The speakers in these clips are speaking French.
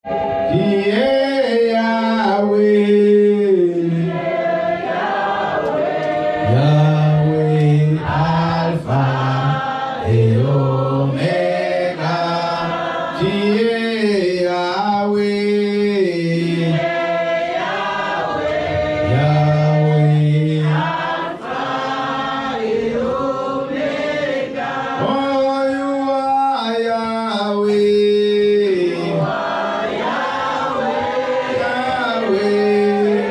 qui est Yahweh, Yahweh, Alpha et Omega, qui est Yahweh, Yahweh, Alpha et Omega. Oh, you are Yahweh, Yahweh.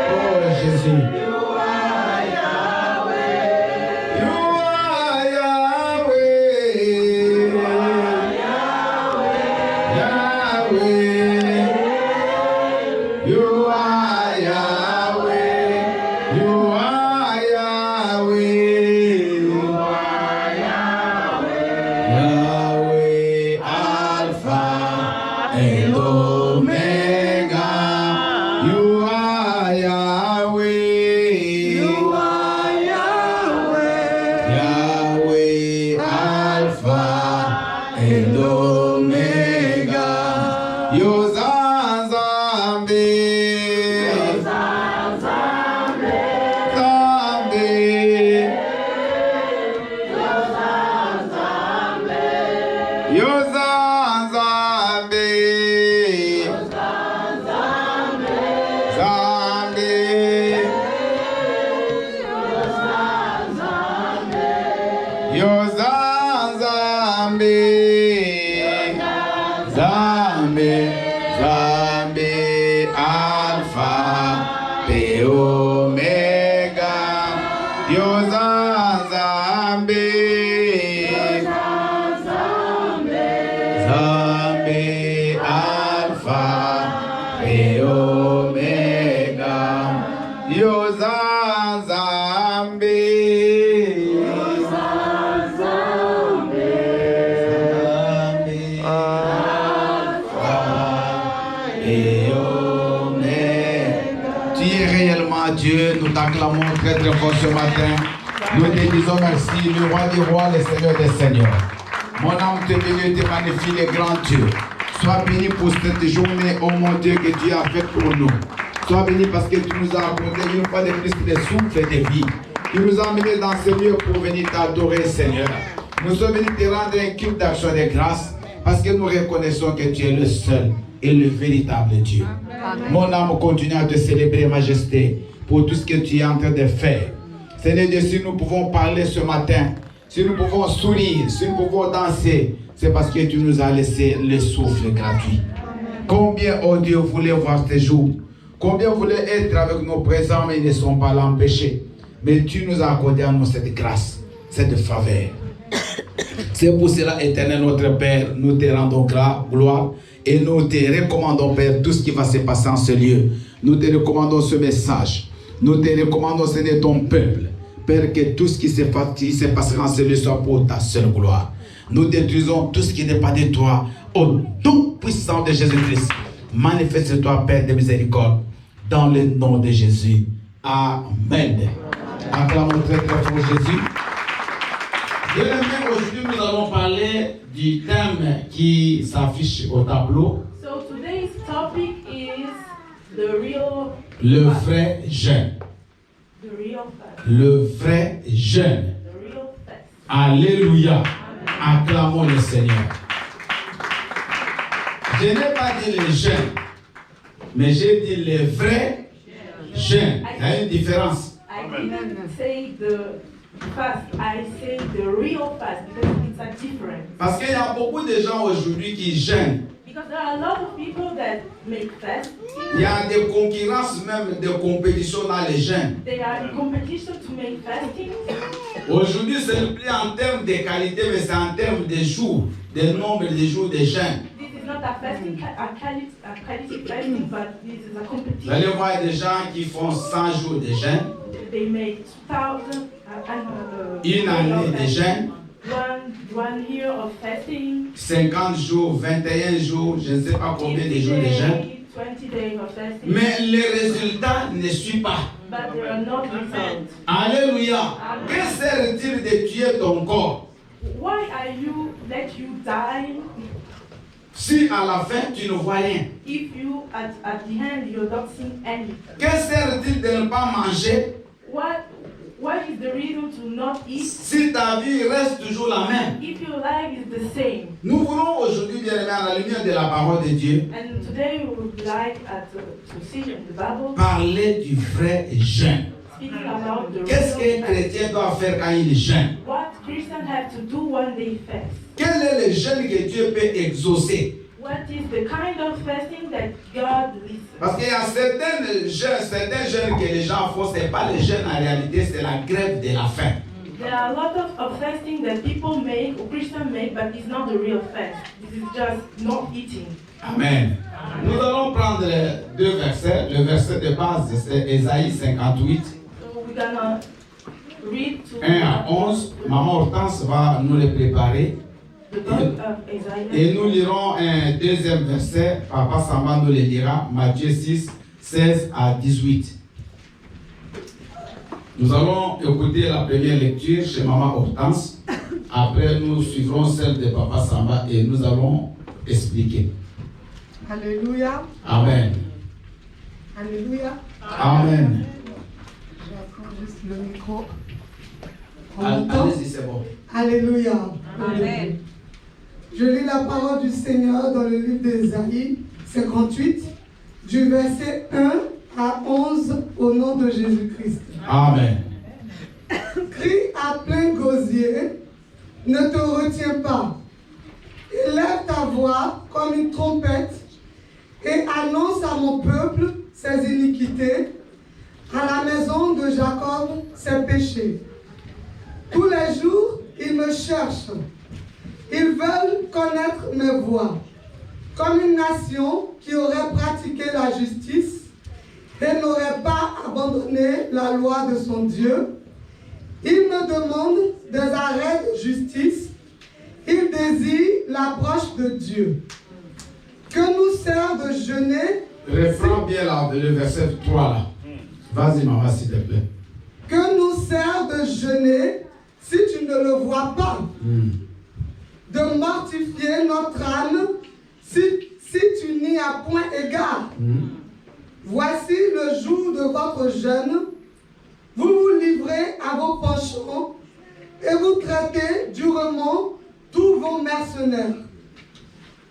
Oh, Jésus. You are Yahweh, Yahweh. You are Yahweh, you are Yahweh, Yahweh, Alpha and Omega. You are Yahweh, Yahweh, Alpha and Omega. Yozanzambe, Zambe, Yozanzambe, Zambe, Yozanzambe, Zambe, Zambe, Alpha et Omega. Yozanzambe, Zambe, Alpha et Omega. Yozanzambe, et Omega. Tu es réellement Dieu, nous t'acclamons très très fort ce matin. Nous te disons merci, le roi des rois, le Seigneur des seigneurs. Mon âme te bénit, te magnifie le grand Dieu. Sois béni pour cette journée, oh mon Dieu, que Dieu a fait pour nous. Sois béni parce que tu nous as accordé une fois de plus des souffles de vie. Tu nous as amenés dans ce lieu pour venir t'adorer, Seigneur. Nous sommes venus te rendre un culte d'action de grâce parce que nous reconnaissons que tu es le seul et le véritable Dieu. Amen. Mon âme continue à te célébrer, Majesté, pour tout ce que tu es en train de faire. Seigneur Dieu, si nous pouvons parler ce matin, si nous pouvons sourire, si nous pouvons danser, c'est parce que tu nous as laissé le souffle gratuit. Combien, oh Dieu, voulait voir tes jours? Combien voulait être avec nos présents, mais ils ne sont pas l'empêcher. Mais tu nous as accordé à nous cette grâce, cette faveur. C'est pour cela, éternel notre Père, nous te rendons gloire et nous te recommandons, Père, tout ce qui va se passer en ce lieu. Nous te recommandons ce message. Nous te recommandons, Seigneur, ton peuple. Père, que tout ce qui se passera en ce lieu soit pour ta seule gloire. Nous détruisons tout ce qui n'est pas de toi. Au nom puissant de Jésus-Christ, manifeste-toi, Père de miséricorde, dans le nom de Jésus. Amen. Acclamons très très fort Jésus. Aujourd'hui, nous allons parler du thème qui s'affiche au tableau. So today's topic is the real Le vrai jeûne. The real fast. Le vrai jeûne. The real fast. Alléluia. Acclamons le Seigneur. Je n'ai pas dit les jeûnes, mais j'ai dit les vrais jeûnes. Il y a une différence. I didn't say the fast, I say the real fast because it's a difference. Parce qu'il y a beaucoup de gens aujourd'hui qui jeûnent. Because there are a lot of people that make fast. Il y a des concurrences, même des compétitions dans les jeûnes. They are in competition to make fasting. Aujourd'hui, ce n'est plus en termes de qualité, mais c'est en termes de jours, de nombre de jours de jeûne. This is not a fasting, a quality fasting, but this is a Vous competition. allez voir des gens qui font 100 jours de jeûne, They make 2,000 une année de jeûne, one year of fasting. 50 jours, 21 jours, je ne sais pas combien de jours de jeûne. 20 days of fasting. Mais les résultats ne suivent pas. But there are not results. Alléluia. Que sert-il de tuer ton corps? Why are you let you die? si à la fin tu ne vois rien? If you, at the end, you're not seeing anything. Que sert-il de ne pas manger What is the reason to not eat? si ta vie reste toujours la même? If your life is the same. Nous voulons aujourd'hui, bien aimés, à la lumière de la parole de Dieu, And today we would like to see in the Bible, parler du vrai jeûne. speaking about the Qu'est-ce qu'un real fast. chrétien doit faire quand il jeûne? What Christians have to do when they fast. Quel est le jeûne que Dieu peut exaucer? What is the kind of fasting that God listens? Parce qu'il y a certains jeûnes que les gens font, ce n'est pas le jeûne en réalité, c'est la grève de la faim. There are a lot of fasting that people make or Christians make, but it's not the real fast. This is just not eating. Amen. Nous allons prendre deux versets. Le verset de base, c'est Ésaïe 58, So we're gonna read to 1 à 11. Maman Hortense va nous les préparer. the book of Isaiah. Et nous lirons un deuxième verset. Papa Samba nous le lira. Matthieu 6, 16 à 18. Nous allons écouter la première lecture chez Maman Hortense. Après, nous suivrons celle de Papa Samba et nous allons expliquer. Alléluia. Amen. Alléluia. Amen. J'attends juste le micro. On m'entend? Allez-y, c'est bon. Alléluia. Amen. Je lis la parole du Seigneur dans le livre d'Ésaïe 58, du verset 1 à 11, au nom de Jésus-Christ. Amen. Crie à plein gosier, ne te retiens pas. Élève ta voix comme une trompette et annonce à mon peuple ses iniquités, à la maison de Jacob ses péchés. Tous les jours, ils me cherchent. Ils veulent connaître mes voies, comme une nation qui aurait pratiqué la justice et n'aurait pas abandonné la loi de son Dieu. Ils me demandent des arrêts de justice. Ils désirent l'approche de Dieu. Que nous sert de jeûner? Reprends bien là, le verset 3 là. Vas-y, maman, s'il te plaît. Que nous sert de jeûner si tu ne le vois pas? De mortifier notre âme si tu n'y as point égard. Voici le jour de votre jeûne. Vous vous livrez à vos penchants et vous traitez durement tous vos mercenaires.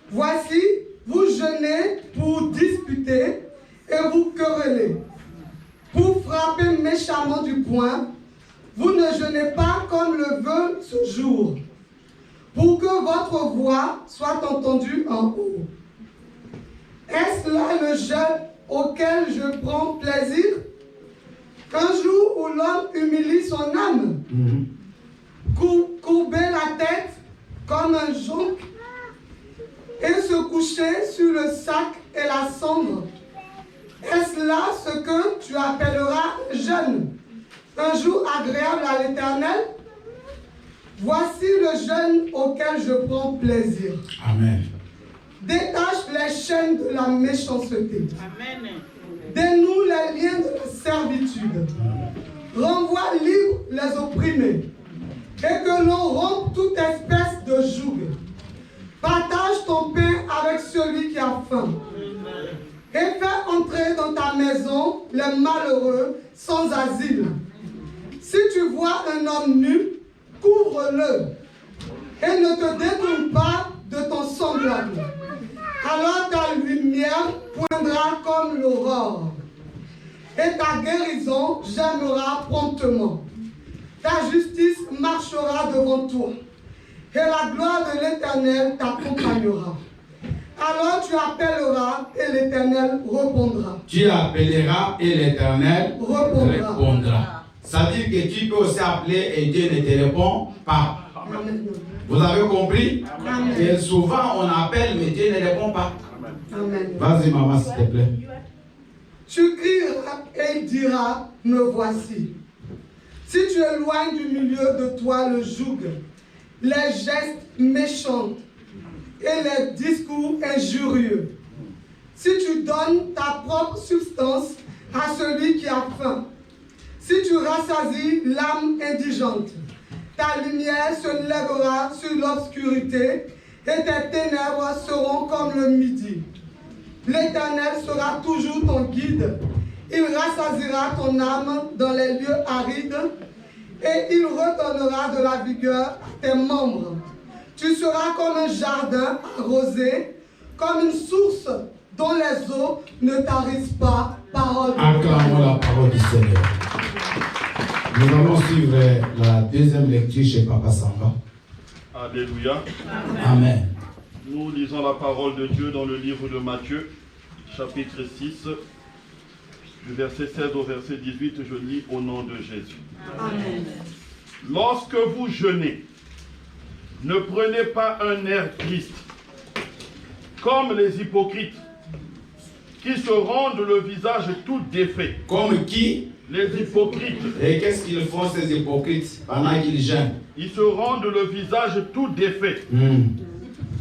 Voici, vous jeûnez pour disputer et vous querellez. Pour frapper méchamment du poing, vous ne jeûnez pas comme le veut ce jour, pour que votre voix soit entendue en haut. Est-ce là le jeûne auquel je prends plaisir? Un jour où l'homme humilie son âme, courber la tête comme un jonc et se coucher sur le sac et la cendre. Est-ce là ce que tu appelleras jeûne? Un jour agréable à l'Éternel? Voici le jeûne auquel je prends plaisir. Amen. Détache les chaînes de la méchanceté. Dénoue les liens de la servitude. Renvoie libre les opprimés. Et que l'on rompe toute espèce de joug. Partage ton pain avec celui qui a faim. Et fais entrer dans ta maison les malheureux sans asile. Si tu vois un homme nu, couvre-le. Et ne te détourne pas de ton semblable. Alors ta lumière poindra comme l'aurore. Et ta guérison germera promptement. Ta justice marchera devant toi. Et la gloire de l'Éternel t'accompagnera. Alors tu appelleras et l'Éternel répondra. Tu appelleras et l'Éternel répondra. Ça veut dire que tu peux aussi appeler et Dieu ne te répond pas. Amen. Vous avez compris? Amen. Et souvent on appelle mais Dieu ne répond pas. Amen. Vas-y maman s'il te plaît. Tu crieras et il dira, me voici. Si tu éloignes du milieu de toi le joug, les gestes méchants et les discours injurieux, si tu donnes ta propre substance à celui qui a faim, si tu rassasies l'âme indigente, ta lumière se lèvera sur l'obscurité et tes ténèbres seront comme le midi. L'Éternel sera toujours ton guide. Il rassasiera ton âme dans les lieux arides et il redonnera de la vigueur à tes membres. Tu seras comme un jardin arrosé, comme une source dont les eaux ne tarissent pas. Parole. Acclamons la parole du Seigneur. Nous allons suivre la deuxième lecture chez Papa Samba. Alléluia. Amen. Nous lisons la parole de Dieu dans le livre de Matthieu, chapitre 6, du verset 16 au verset 18, je lis au nom de Jésus. Amen. Lorsque vous jeûnez, ne prenez pas un air triste, comme les hypocrites, qui se rendent le visage tout défait. Comme qui? Les hypocrites. Et qu'est-ce qu'ils font ces hypocrites pendant qu'ils jeûnent? Ils se rendent le visage tout défait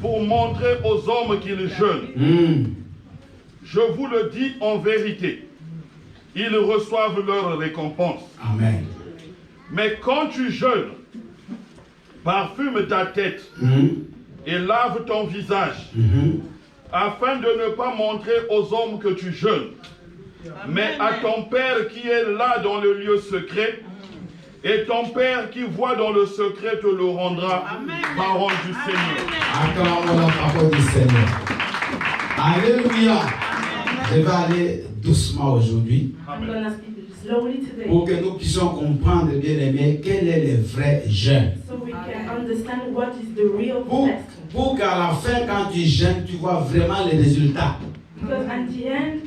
pour montrer aux hommes qu'ils jeûnent. Je vous le dis en vérité, ils reçoivent leur récompense. Amen. Mais quand tu jeûnes, parfume ta tête et lave ton visage, afin de ne pas montrer aux hommes que tu jeûnes, mais à ton Père qui est là dans le lieu secret, et ton Père qui voit dans le secret te le rendra. Parole du Seigneur. Acclamons la parole du Seigneur. Alléluia. Je vais aller doucement aujourd'hui I'm going to speak slowly today pour que nous puissions comprendre, bien aimé, quel est le vrai jeûne. so we can understand what is the real fasting. Pour qu'à la fin, quand tu jeûnes, tu vois vraiment les résultats. Because at the end,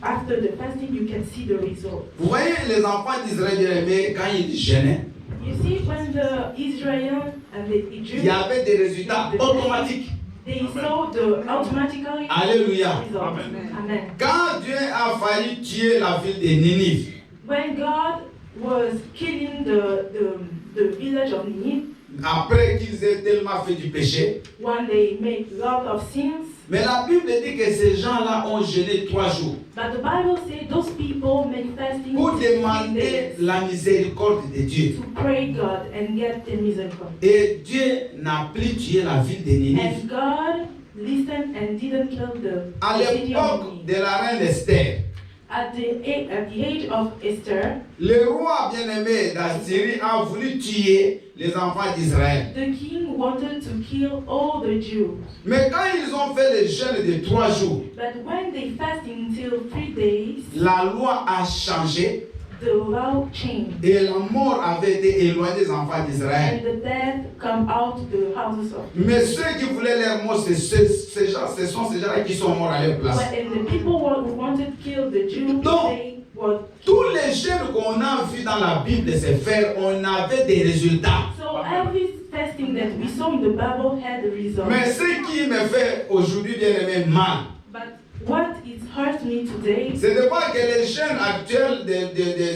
after the fasting, you can see the result. Vous voyez les enfants d'Israël, bien aimé, quand ils jeûnaient, You see, when the Israel and the il y Egyptians, avait des résultats automatiques. they saw the automatically Alléluia. results. Amen. Quand Dieu a failli tuer la ville de Ninive, When God was killing the village of Nineveh, après qu'ils aient tellement fait du péché, when they made a lot of sins, mais la Bible dit que ces gens-là ont jeûné 3 jours but the Bible says those people made fasting pour 3 demander days la miséricorde de Dieu. to pray God and get the misericord. Et Dieu n'a plus tué la ville de Ninive. And God listened and didn't kill À the city of l'époque Nineveh. de la reine Esther, At the age of Esther, le roi bien-aimé d'Assyrie a voulu tuer les enfants d'Israël. the king wanted to kill all the Jews. Mais quand ils ont fait le jeûne de 3 jours, But when they fasted until 3 days, la loi a changé the law changed. et la mort avait été éloignée des enfants d'Israël. And the death come out the houses of Mais ceux qui voulaient leur mort, ces gens, ce sont ces gens-là qui sont morts à leur place. and the people who wanted to kill the Jews, Donc, they were tous les jeûnes qu'on a vus dans la Bible se faire, on avait des résultats. so every fasting that we saw in the Bible had a result. Mais ce qui me fait aujourd'hui bien aimé mal, But what it hurts me today, ce n'est pas que les jeunes actuels,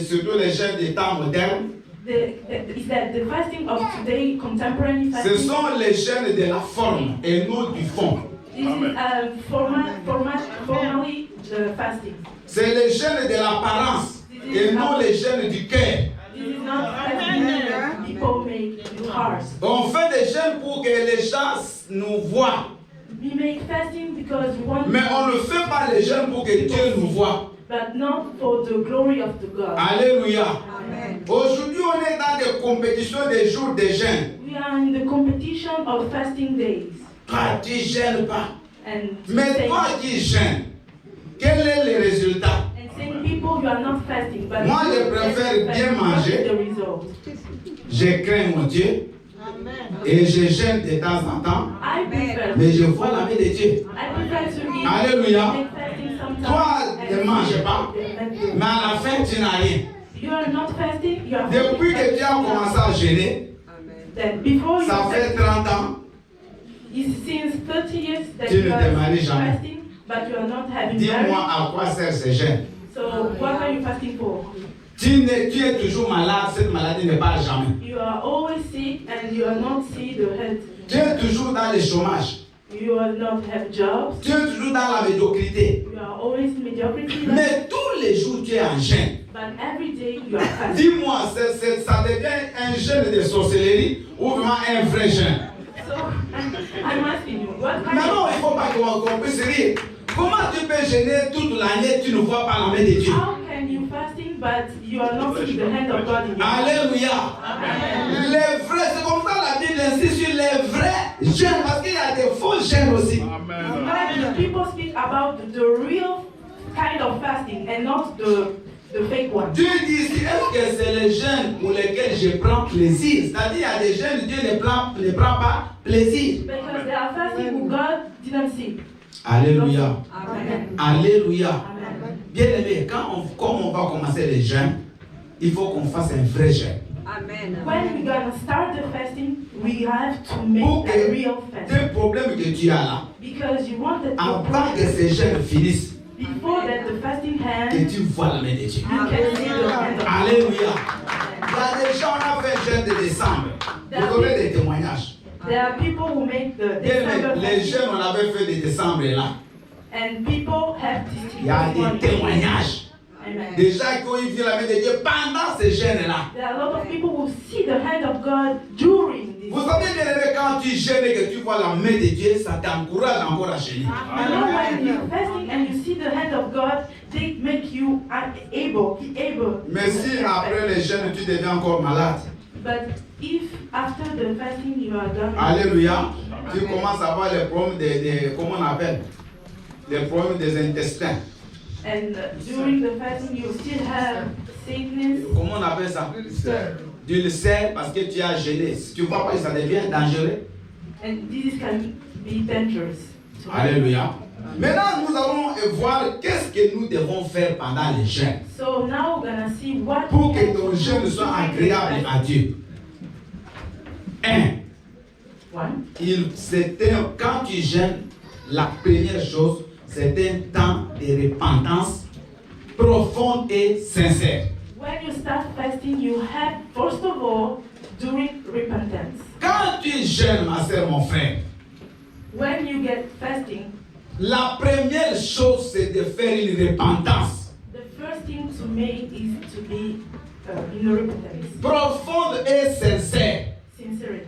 surtout les jeunes des temps modernes, is that the fasting of today, contemporary ce fasting, sont les jeunes de la forme et non du fond. this is formally the fasting. C'est les jeunes de l'apparence et non les jeunes du cœur. This is not fasting that people make in hearts. On fait des jeûnes pour que les gens nous voient. We make fasting because we want Mais on ne fait pas les jeûnes pour que Dieu nous voie. but not for the glory of the God. Alléluia. Amen. Aujourd'hui, on est dans des compétitions des jours de jeûne. We are in the competition of fasting days. Toi, tu ne jeûnes pas. And Mais saying, toi qui jeûnes, quel est le résultat? and saying people you are not fasting, but Moi, je you préfère fasting, bien what is manger. the result? Je crains mon Dieu et je jeûne de temps en temps, I prefer mais je vois la main de Dieu. I prefer to eat Alléluia. make fasting sometimes. Toi, and ne mange pas, and mais à la fin, tu n'as rien. you are not fasting, you are Depuis que tu as commencé à jeûner, that before you ça fait 30 ans, since 30 years that Tu ne you te are maries jamais. fasting, but you are not having dis-moi marriage. à quoi sert ce jeûne. So what are you fasting for? Tu es toujours malade, cette maladie ne part jamais. You are always sick and you are not see the health. Tu es toujours dans le chômage. You are not have jobs. Tu es toujours dans la médiocrité. You are always mediocrity. Mais tous les jours, tu es en jeûne. But every day you are fasting. Dis-moi, ça devient un jeûne de sorcellerie ou vraiment un vrai jeûne? So I'm asking you, qu'on puisse rire. Comment tu peux jeûner toute l'année, tu ne vois pas la main de Dieu? How can you fasting but you are not seeing the hand of God in your life? Alléluia. Amen. Les vrais, c'est comme ça la Bible insiste sur les vrais jeûnes, parce qu'il y a des faux jeûnes aussi. Amen. But people speak about the real kind of fasting and not the fake one. Dieu dit ici, est-ce que c'est les jeûnes pour lesquels je prends plaisir? C'est-à-dire, il y a des jeûnes, Dieu ne prend pas plaisir. Because they are fasting who God didn't see. Alléluia. Amen. Alléluia. Amen. Bien aimé, comme on va commencer les jeûnes, il faut qu'on fasse un vrai jeûne. Amen. When we're gonna start the fasting, we have to Pour make a que real fast. tes problèmes que tu as là, Because you want that avant que ces jeûnes finissent, before that the fasting que hand, tu vois la main de Dieu. you can see the hand of God. Alléluia. Il y a des gens, on a fait un jeûne de décembre. Vous aurez des témoignages. There are people who make the Bien aimé, December les fasting, jeunes, on avait fait de décembre là. and people have Il y a des testimonies. témoignages. Amen. Des gens qui ont vu la main de Dieu pendant ces jeûnes-là. There are a lot of people who see the hand of God during this. Vous savez bien aimé, quand tu jeûnes et que tu vois la main de Dieu, ça t'encourage encore à jeûner. You know, when you're fasting and you see the hand of God, they make you able. Mais si après les jeûnes, tu deviens encore malade, But if after the fasting you are done, alléluia, tu commences à avoir les problèmes comment on appelle? Les problèmes des intestins. and during the fasting you still have sickness, Comment on appelle ça? D'ulcère, parce que tu as jeûné. Si tu vois pas, ça devient dangereux. and this can be dangerous. Alléluia. Maintenant, nous allons voir qu'est-ce que nous devons faire pendant les jeûnes So now we're gonna see what pour que ton jeûne soit agréable à Dieu. 1. One, Quand tu jeûnes, la première chose, c'est un temps de repentance profonde et sincère. when you start fasting, you have first of all during repentance. Quand tu jeûnes, ma soeur, mon frère, When you get fasting, la première chose, c'est de faire une repentance the first thing to make is to be in repentance, profonde et sincère. sincerity.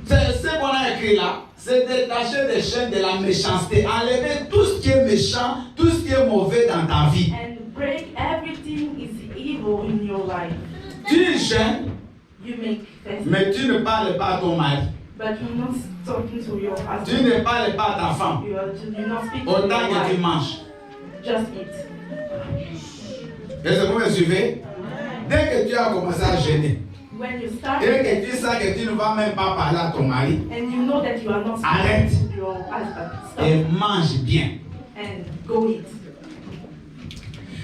C'est ce qu'on a écrit là, c'est détacher des chaînes de la méchanceté, enlever tout ce qui est méchant, tout ce qui est mauvais dans ta vie. And break everything is evil in your life. Tu jeûnes, You make fasting, mais tu ne parles pas à ton mari. but you're not talking to your Tu husband. ne parles pas à ta femme. You're not speaking to Autant your que tu wife. manges. Just eat. Est-ce que vous me suivez? Dès que tu as commencé à jeûner, When you start et que tu sais que tu ne vas même pas parler à ton mari, and you know that you are not Arrête. speaking to your husband, et stop mange bien. and go eat.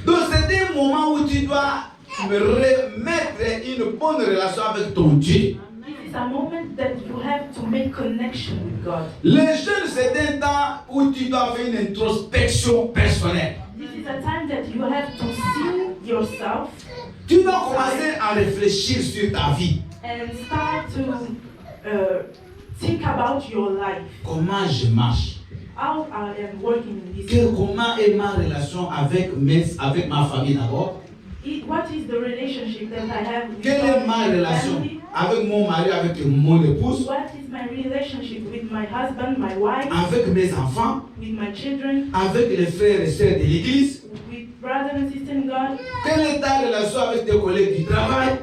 Donc c'est un moment où tu dois remettre une bonne relation avec ton Dieu. This is a moment that you have to make connection with God. Le jeûne, c'est un temps où tu dois faire une introspection personnelle. This is a time that you have to see yourself Tu dois commencer à réfléchir sur ta vie. and start to think about your life. Comment je marche? How I am working in this. Comment est ma relation avec ma famille d'abord? What is the relationship that I have with Quelle est ma my relation family? avec mon mari, avec mon épouse, What is my relationship with my husband, my wife, avec mes enfants, with my children, avec les frères et sœurs de l'église? with brothers and sisters in God? Quelle est ta relation avec tes collègues du travail?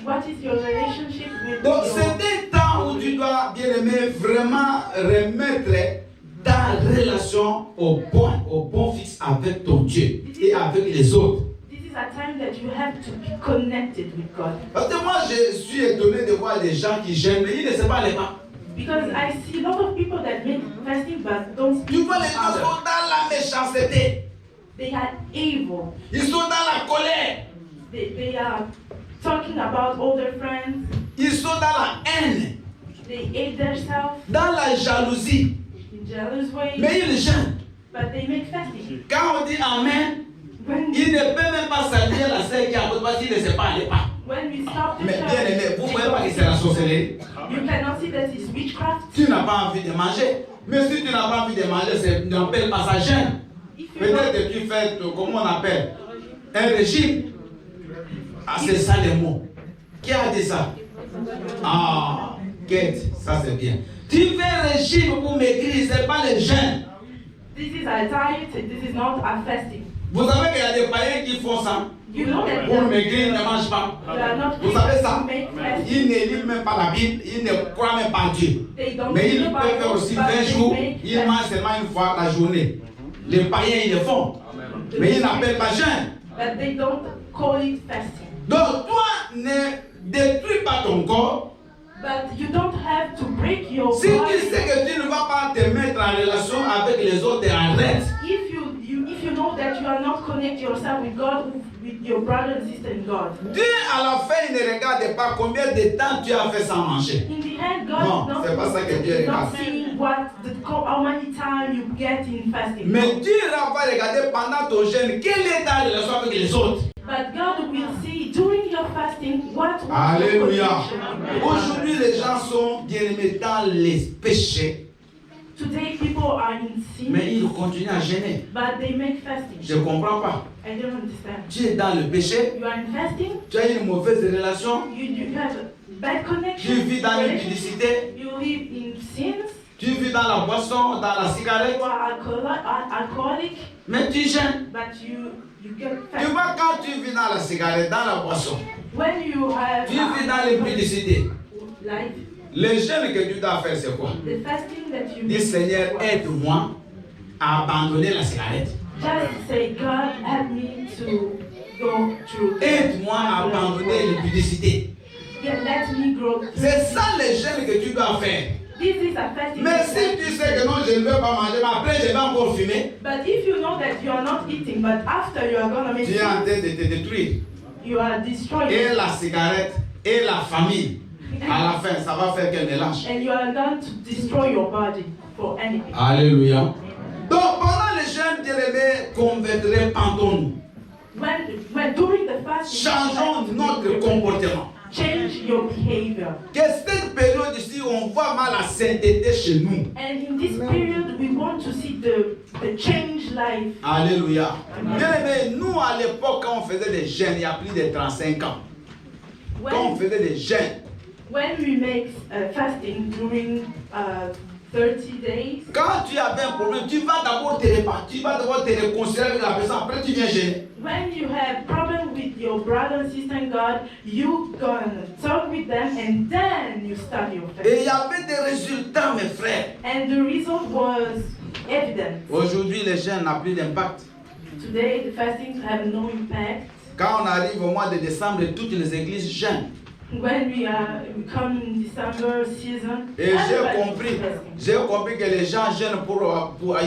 What is your relationship with Donc your... c'est un temps où tu dois, bien aimé, vraiment remettre ta relation au bon fixe avec ton Dieu et avec les autres. This is a time that you have to be connected with God. Parce que moi je suis étonné de voir des gens qui jeûnent, mais ils ne savent pas les pas. Because I see a lot of people that make fasting but don't Tu speak vois, to les gens others. sont dans la méchanceté, They are evil. ils sont dans la colère, They are talking about all their friends. ils sont dans la haine, They hate themselves dans la jalousie, in jealous way. mais ils jeûnent. But they make fasting. Quand on dit Amen, When il ne peut même pas saluer la sœur qui a côté parce qu'il ne sait pas les pas. when we stop the Mais bien aimé, church, vous ne voyez pas que c'est la sorcellerie. you cannot see that it's witchcraft. Tu n'as pas envie de manger. Mais si tu n'as pas envie de manger, tu n'appelles pas ça jeûne. If you Peut-être don't, que tu fais, comment on appelle, un régime. Ah, c'est ça les mots. Qui a dit ça? Ah, Kate, ça c'est bien. Tu fais un régime pour maigrir, ce n'est pas le jeûne. This is a diet, this is not a fasting. Vous savez qu'il y a des païens qui font ça. You know that Pour maigrir, ils ne mangent pas. they are not Vous savez ça? make fasting. Ils ne lisent même pas la Bible, ils ne croient même pas en Dieu. They don't Mais ils know peuvent about faire aussi but 20 they jours, make ils fasting. mangent seulement une fois la journée. Les païens, ils le font. Mais ils n'appellent pas jeûne. But they don't call it fasting. Donc, toi, ne détruis pas ton corps. But you don't have to break your Si tu body. sais que tu ne vas pas te mettre en relation avec les autres, arrête. If you know that you are not connecting yourself with God, with your brother and sister in God. Dieu, à la fin, il ne regarde pas combien de temps tu as fait sans manger. In the end, God Non, is not, c'est pas ça que Dieu is not regarde. seeing how many time you get in fasting. Mais Dieu va regarder pendant ton jeûne, quelle est ta relation avec les autres. But God will see during your fasting what was Alléluia. your connection. Aujourd'hui, les gens sont bien aimés dans les péchés, Today people are in sin, mais ils continuent à jeûner. but they make fasting. Je ne comprends pas. I don't understand. Tu es dans le péché, You are in fasting, tu as une mauvaise relation, you have a bad connection, tu vis dans l'impudicité, you live in sins, tu vis dans la boisson, dans la cigarette, you are alcoholic, mais tu jeûnes. but you get Tu fat. vois, quand tu vis dans la cigarette, dans la boisson, When you have tu vis dans l'impudicité, life, le jeûne que tu dois faire, c'est quoi? the fasting that you Dis Seigneur, aide-moi à abandonner la cigarette. just say, God, help me to go through. Aide-moi à abandonner l'impudicité. Let me grow. C'est ça le jeûne que tu dois faire. This is a fasting. Mais si tu sais que non, je ne veux pas manger, mais après je vais encore fumer, But if you know that you are not eating, but after you are gonna make tu es en food, train de te détruire. you are destroying. Et la cigarette et la famille, à la fin, ça va faire quel mélange? And you are going to destroy your body for anything. Alléluia. Donc pendant le jeûne, bien-aimé, convertirez-nous. When during the fasting, Changeons notre comportement. change your behavior. Que cette période ici, on voit mal la sainteté chez nous. And in this period, we want to see the change life. Alléluia. Bien-aimé, nous à l'époque, quand on faisait des jeûnes, il y a plus de 35 ans. Quand on When, faisait des jeûnes, when we make fasting during 30 days, quand tu avais un problème, tu vas d'abord te réparer, tu vas d'abord te réconcilier avec la personne, après tu viens jeûner. when you have problem with your brother and sister in God, you gonna talk with them and then you start your fast. Et il y avait des résultats, mes frères. And the result was evident. Aujourd'hui, les jeûnes n'ont plus d'impact. Today, the fasting have no impact. Quand on arrive au mois de décembre, toutes les églises jeûnent. When we come in December season, Et everybody is fasting. j'ai compris que les gens jeûnent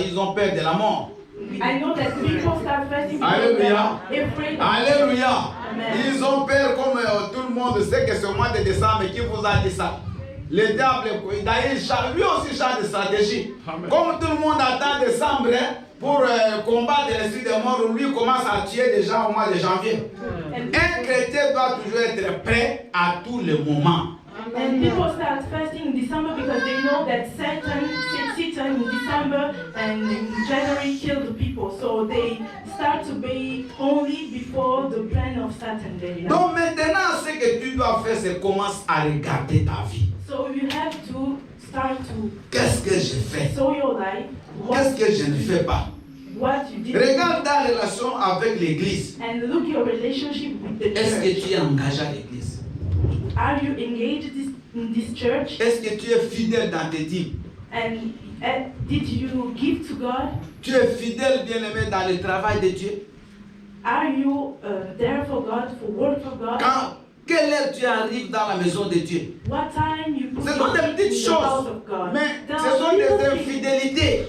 ils ont peur de la mort. I know that people start fasting because they Alléluia. are afraid of Alléluia. Amen. Ils ont peur comme tout le monde sait que c'est au mois de décembre qui vous a dit ça. Le diable, d'ailleurs, lui aussi change de stratégie. Amen. Comme tout le monde attend décembre pour combattre l'esprit des morts, lui commence à tuer des gens au mois de janvier. Un chrétien doit toujours être prêt à tous les moments. And people start fasting in December because they know that Satan in December and in January killed the people. So they start to be only before the plan of Satan. Donc maintenant, ce que tu dois faire, c'est commencer à regarder ta vie. So you have to start to Qu'est-ce que je fais? sow your life, Qu'est-ce que je ne fais pas? what you did, Regarde ta relation avec l'église. and look your relationship with the Est-ce que church. tu es engagé à l'église? Are you engaged in this church? Est-ce que tu es fidèle dans tes dîmes? And did you give to God? Tu es fidèle, bien-aimé, dans le travail de Dieu? Are you there for God, for work for God? Quelle heure tu arrives dans la maison de Dieu? What time you put Ce sont des in petites the house choses, of God? mais There ce are sont little des things. infidélités.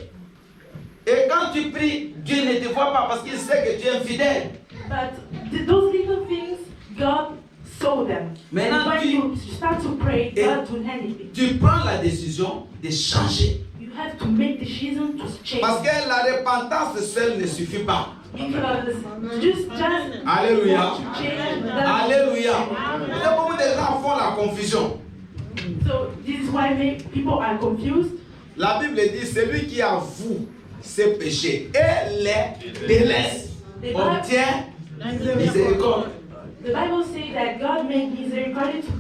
Et quand tu pries, Dieu ne te voit pas parce qu'il sait que tu es infidèle. But those little things, God saw them. Maintenant, And when you start to pray, Et- God do anything. Tu prends la décision de changer. You have to make decision to change. Parce que la repentance seule ne suffit pas. Because just Alléluia. want to change that. Alléluia. Beaucoup de gens font la confusion. So this is why people are confused. La Bible dit, celui qui avoue ses péchés et les délaisse obtient miséricorde. The Bible says that God made misericordia to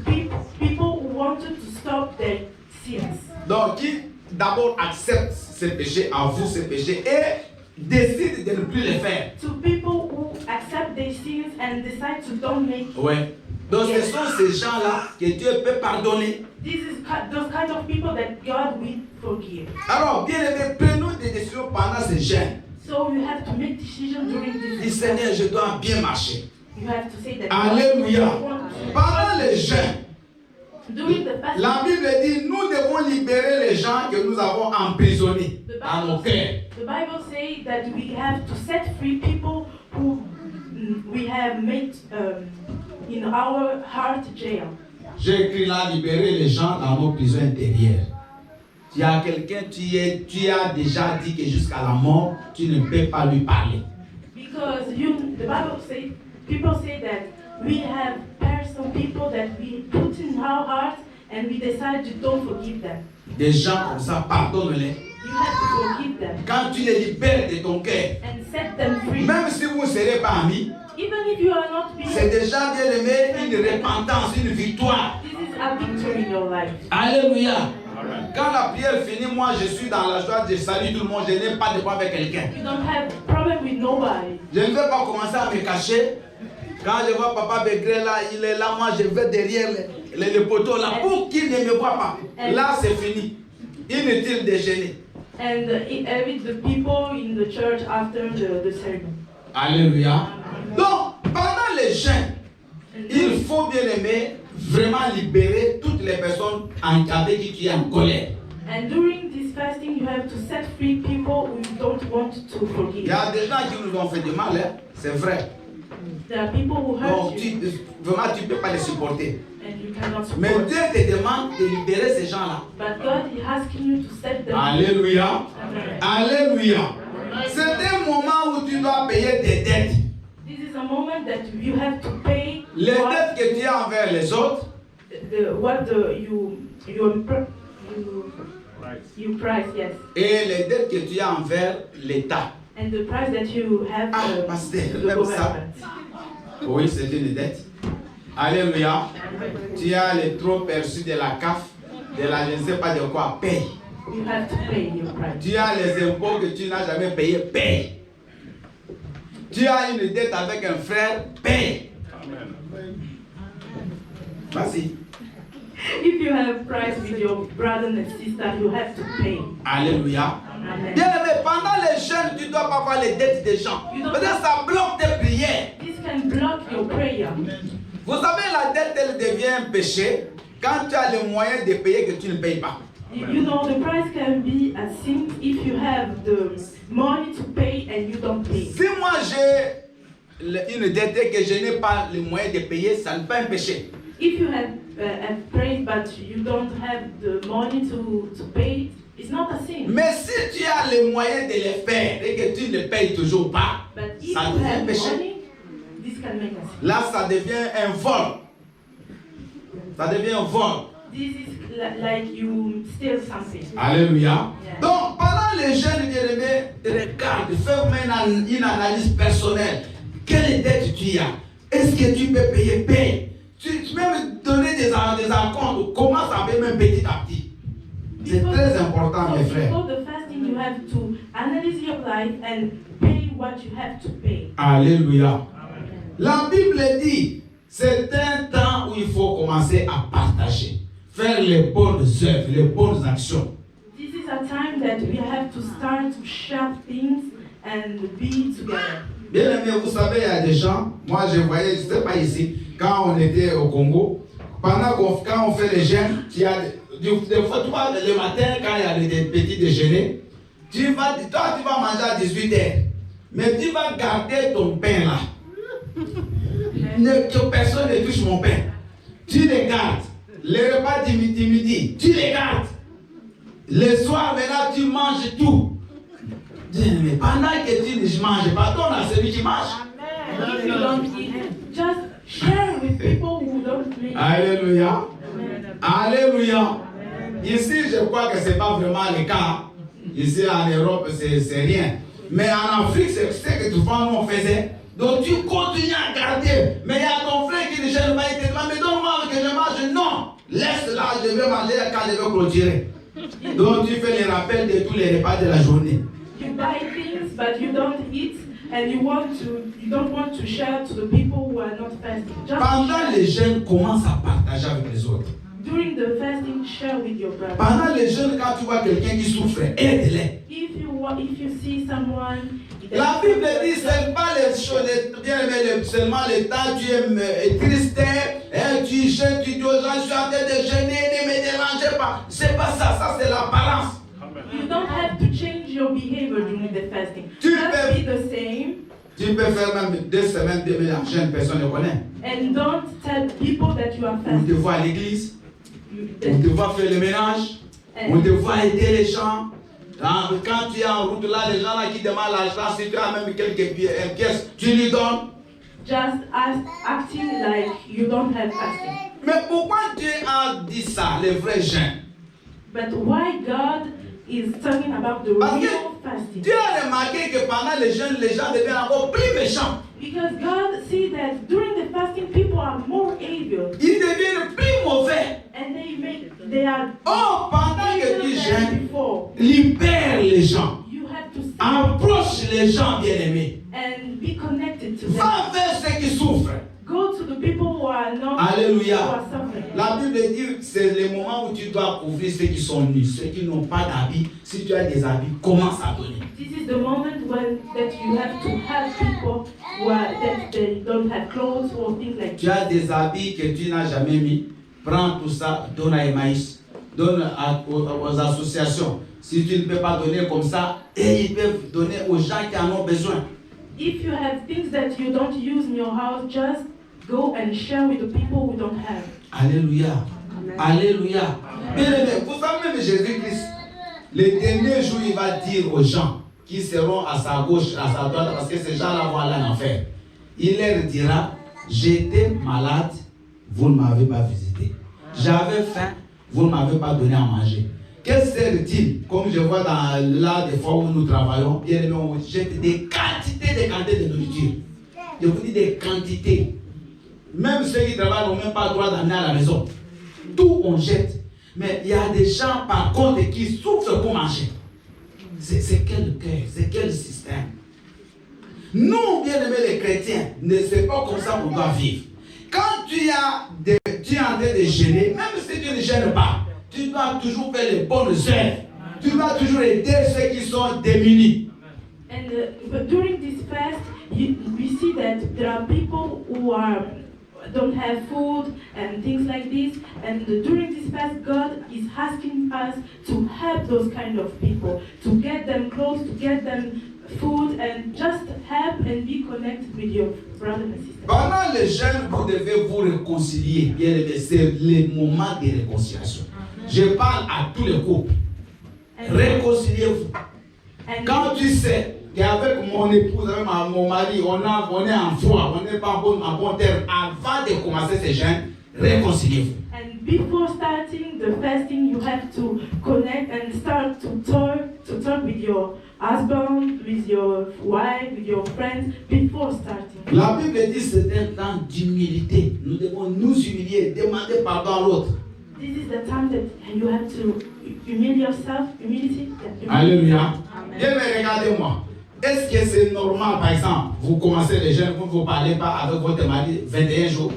people who wanted to stop their sins. Donc, qui d'abord accepte ses péchés, avoue ses péchés et décide de ne plus les faire. To people who accept their sins and decide to don't make. Ouais. Donc ce sont ces gens-là que Dieu peut pardonner. This is those kind of people that God will forgive. Alors, bien aimé, prenons des décisions pendant ce jeûne. So you have to make decisions during this. Dis Seigneur, je dois bien marcher. You have to say that. Alléluia. You want to- Pendant le jeûne, During the fasting, la Bible dit, nous devons libérer les gens que nous avons emprisonnés dans nos cœurs. the Bible says that we have to set free people who we have made in our heart jail. J'ai écrit là, libérer les gens dans nos prisons intérieures. Tu as quelqu'un, tu as déjà dit que jusqu'à la mort, tu ne peux pas lui parler. Because the Bible says, people say that we have some people that we put in our heart and we decide to don't forgive them. Des gens comme ça, pardonne-les. You have to forgive them Quand tu les libères de ton cœur, and set them free. même si vous ne serez pas amis, Even if you are not c'est being, déjà bien aimé, une repentance, une victoire. this is a victory in your life. Alléluia. Quand la prière finit, moi je suis dans la joie, je salue tout le monde, je n'ai pas de problème avec quelqu'un. You don't have problem with nobody. Je ne vais pas commencer à me cacher. Quand je vois Papa Begré là, il est là, moi je vais derrière le poteau là, pour qu'il ne me voit pas. Là c'est fini. Inutile de gêner. And with the people in the church after the ceremony. Alléluia. Donc, pendant les jeûnes, And il faut bien aimer vraiment libérer toutes les personnes avec qui tu es en colère. And during this fasting, you have to set free people who you don't want to Il forgive. y a des gens qui nous ont fait du mal, hein? C'est vrai. There are people who Donc, hurt you, vraiment, tu ne peux pas les supporter. and you cannot Mais support. Dieu te demande de libérer ces gens-là. But God is asking you to set them free. Alléluia. Amen. Alléluia. C'est un moment où tu dois payer tes dettes. This is a moment that you have to pay Les dettes que tu as envers les autres, you price, yes, et les dettes que tu as envers l'État. and the price that you have pasteur, to the même ça. government. Oui, c'est une dette. Alléluia. Tu as les trop perçus de la CAF, de la je ne sais pas de quoi, paye. You have to pay your price. Tu as les impôts que tu n'as jamais payés, paye. Tu as une dette avec un frère, paye. Vas-y. If you have price with your brother and sister, you have to pay. Alléluia. Amen. Bien aimé, pendant les jeûnes, tu ne dois pas voir les dettes des gens. Peut-être ça bloque tes prières. This can block your prayer. Vous savez, la dette, elle devient un péché quand tu as les moyens de payer que tu ne payes pas. You know, the price can be a sin if you have the money to pay and you don't pay. Si moi j'ai une dette et que je n'ai pas les moyens de payer, ça n'est pas un péché. If you have a praise but you don't have the money to pay it, it's not a sin. Mais si tu as les moyens de les faire et que tu ne payes toujours pas, But if ça you devient un have péché. money, this can make a sin. Là, ça devient un vol. Ça devient un vol. This is like you steal something. Alléluia. Yeah. Donc, pendant les jeunes bien-aimés, regarde, fais une analyse personnelle. Quelle dette tu as? Est-ce que tu peux payer? Paye. Tu peux me donner des acomptes. Commence avec même petit à petit. C'est très important, mes frères. Before the fasting, you have to analyze your life and pay what you have to pay. Alléluia. La Bible dit, c'est un temps où il faut commencer à partager. Faire les bonnes œuvres, les bonnes actions. This is a time that we have to start to share things and be together. Bien aimé, vous savez, il y a des gens, moi je voyais, je ne sais pas ici, quand on était au Congo, quand on fait les jeûnes, il y a des fois, toi, le matin, quand il y a des petits déjeuners, toi, tu vas manger à 18h, mais tu vas garder ton pain là. Que personne ne touche mon pain. Tu les gardes. Les repas du midi, tu les gardes. Le soir, maintenant, tu manges tout. Mais pendant que tu ne manges pas, donne à celui qui mange. If you don't eat, just share with people who don't eat. Alléluia. Alléluia. Ici, je crois que ce n'est pas vraiment le cas. Ici, en Europe, c'est rien. Mais en Afrique, c'est ce que tout le monde on faisait. Donc, tu continues à garder. Mais il y a ton frère qui ne gêne pas. Il te demande, mais donne-moi que je mange. Non. Laisse là, je vais manger quand je vais clôturer. Donc tu fais les rappels de tous les repas de la journée. You buy things, but you don't eat, and you don't want to share to the people who are not fasting. Just Pendant les jeûnes, commence à partager avec les autres. during the fasting, share with your brother. Pendant les jeûnes, quand tu vois quelqu'un qui souffre, aide-les. If you see someone, La Bible dit c'est pas les choses, bien aimé, seulement le temps tu es triste, tu jeûnes, tu dis aux gens, je suis en train de jeûner, ne me dérangez pas. C'est pas ça, ça c'est l'apparence. you don't have to change your behavior during the fasting. Tu Just peux- be the same, Tu peux faire même 2 semaines, 2 000 en jeûne, personne ne connaît. and don't tell people that you are On te fasting. voit à l'église, You- on te voit faire le ménage, on te voit aider les gens. Quand tu es en route là, les gens là qui demandent l'argent, si tu as même quelques pièces, tu lui donnes. Just acting like you don't have fasting. Mais pourquoi Dieu a dit ça, les vrais jeûnes? But why God is talking about the Parce que real fasting? Dieu a remarqué que pendant les jeûnes, les gens deviennent encore plus méchants. Because God sees that during the fasting, people are more evil, Ils deviennent plus mauvais. and they are Oh, pendant que tu evil than jeûnes, before. libère les gens. You have to see Approche les gens bien-aimés. and be connected to them. Va vers ceux qui souffrent. Go to the people who are not Alléluia. who are suffering. La Bible dit que c'est le moment où tu dois couvrir ceux qui sont nus, ceux qui n'ont pas d'habits. Si tu as des habits, commence à donner. This is the moment when that you have to help people who are that they don't have clothes or things like Tu that. as des habits que tu n'as jamais mis. Prends tout ça, donne à Emmaüs, donne aux associations. Si tu ne peux pas donner comme ça, et ils peuvent donner aux gens qui en ont besoin. If you have things that you don't use in your house, just go and share with the people who don't have. Alléluia. Alléluia. Bien-aimé, vous savez même Jésus-Christ, le dernier jour, il va dire aux gens qui seront à sa gauche, à sa droite, parce que ces gens-là vont aller en enfer. Il leur dira, j'étais malade, vous ne m'avez pas visité. J'avais faim, vous ne m'avez pas donné à manger. Que sert-il, comme je vois là des fois où nous travaillons, bien aimé, on jette des quantités de nourriture. Je vous dis des quantités. Même ceux qui travaillent n'ont même pas le droit d'amener à la maison. Tout on jette. Mais il y a des gens par contre qui souffrent pour manger. C'est quel cœur, c'est quel système? Nous, bien aimés les chrétiens, ne c'est pas comme ça qu'on doit vivre. Quand tu es en train de jeûner, même si tu ne jeûnes pas, tu dois toujours faire les bonnes œuvres. Tu dois toujours aider ceux qui sont démunis. And but during this fast, we see that there are people who don't have food and things like this. And during this fast, God is asking us to help those kind of people, to get them close, to get them food, and just help and be connected with your brothers and sisters. Pendant le jeûne, vous devez vous réconcilier. Bien aimé, c'est le moment de réconciliation. Je parle à tous les couples. Réconciliez-vous. Quand tu sais qu'avec mon épouse, avec mon mari, on est en foi, on n'est pas en bon terme, avant de commencer ces jeûnes, réconciliez-vous. And before starting the fasting, you have to connect and start to talk with your husband, with your wife, with your friends before starting. La Bible dit que c'est un temps d'humilité. Nous devons nous humilier, demander pardon à l'autre. This is the time that you have to humiliate yourself, humility. Alléluia. Bien, mais regardez-moi. Est-ce que c'est normal, par exemple, vous commencez les jeûnes, vous ne vous parlez pas avec votre mari 21 jours,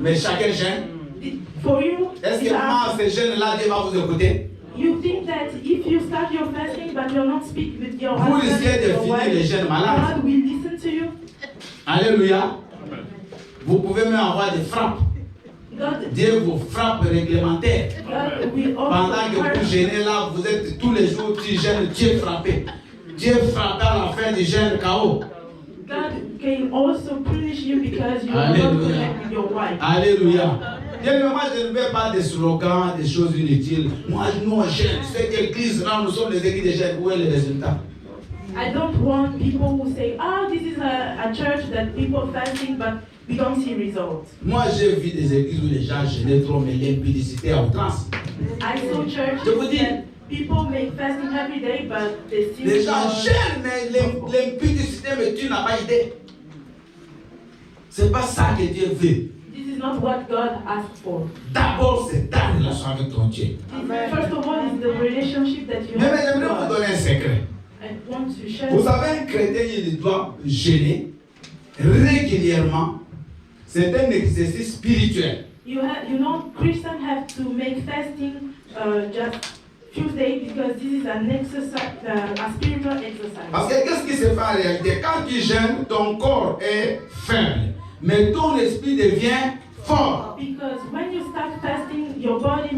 mais chacun jeûne? For you, Est-ce que moi, ces jeunes-là, Dieu va vous écouter? you think that if you start your fasting but you're not speaking with your Vous husband, risquez de your finir wife, les jeunes malades. God will listen to you. Alléluia. Vous pouvez même avoir des frappes. God, Dieu vous frappe réglementaire. God will Pendant also que vous punish. jeûnez là, vous êtes tous les jours, tu jeûnes, Dieu frappé. Dieu frappé à la fin du jeûne KO. God can also punish you because you are not Alléluia. connected with your wife. Alléluia. Bien, mais moi, je ne veux pas des slogans, des choses inutiles. Moi, nous, on jeûne. Cette église, là, nous sommes les églises de jeûne. Où est le résultat? I don't want people who say, this is a church that people are fasting, but we don't see results. Moi, j'ai vu des églises où les gens jeûnaient trop, mais l'impudicité à outrance. I saw churches Je vous dis, that people make fasting every day, but they still les gens don't- jeûnent, mais l'impudicité, mais tu n'as pas idée. C'est pas ça que Dieu veut. This is not what God asked for. D'abord, c'est ta relation avec ton Dieu. First of all, is is the relationship that you Mais have j'aimerais with vous God. donner un secret. I want to share. Vous savez, un chrétien, il doit jeûner régulièrement. C'est un exercice spirituel. You know, Christians have to make fasting just few days because this is an exercise, a spiritual exercise. Parce que qu'est-ce qui se fait en réalité? Quand tu jeûnes, ton corps est faible, mais ton esprit devient fort. Because when you start fasting, your body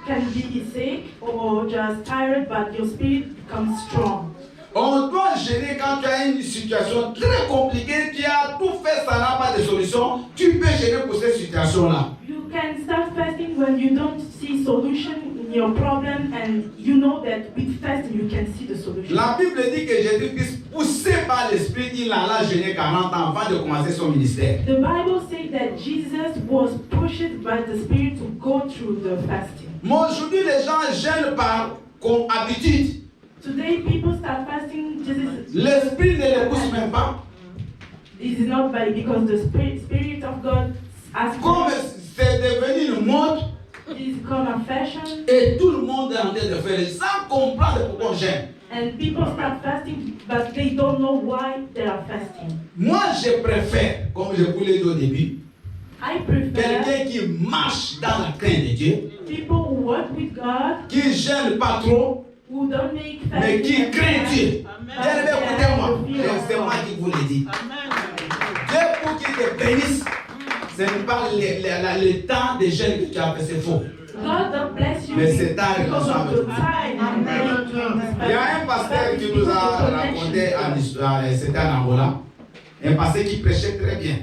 can be sick or just tired, but your spirit becomes strong. On doit jeûner quand tu as une situation très compliquée, tu as tout fait, ça n'a pas de solution. Tu peux jeûner pour cette situation-là. You can start fasting when you don't see solution in your problem, and you know that with fasting you can see the solution. La Bible dit que Jésus-Christ, poussé par l'Esprit, il alla jeûner 40 ans avant de commencer son ministère. The Bible says that Jesus was pushed by the Spirit to go through the fasting. Mais aujourd'hui, les gens jeûnent comme habitude. Today people start fasting just L'Esprit ne les pousse même pas. It is not by because the Spirit of God has Comme c'est devenu une mode, it is become a fashion, et tout le monde est en train de faire sans comprendre pourquoi on jeûne. and people start fasting, but they don't know why they are fasting. Moi, je préfère, comme je vous l'ai dit au début, I prefer quelqu'un qui marche dans la crainte de Dieu, people who work with God, qui gêne pas trop, who don't make mais fasting, qui craint Dieu. Amen. Bien, écoutez-moi, c'est moi qui vous le dis. Dieu pour qu'il te bénisse, ce n'est pas le temps de jeûne que tu as fait, c'est faux. God don't bless you Mais c'est ta because relation of avec the time and the Il y a un pasteur qui nous a raconté en histoire, c'était en Angola, un pasteur qui prêchait très bien.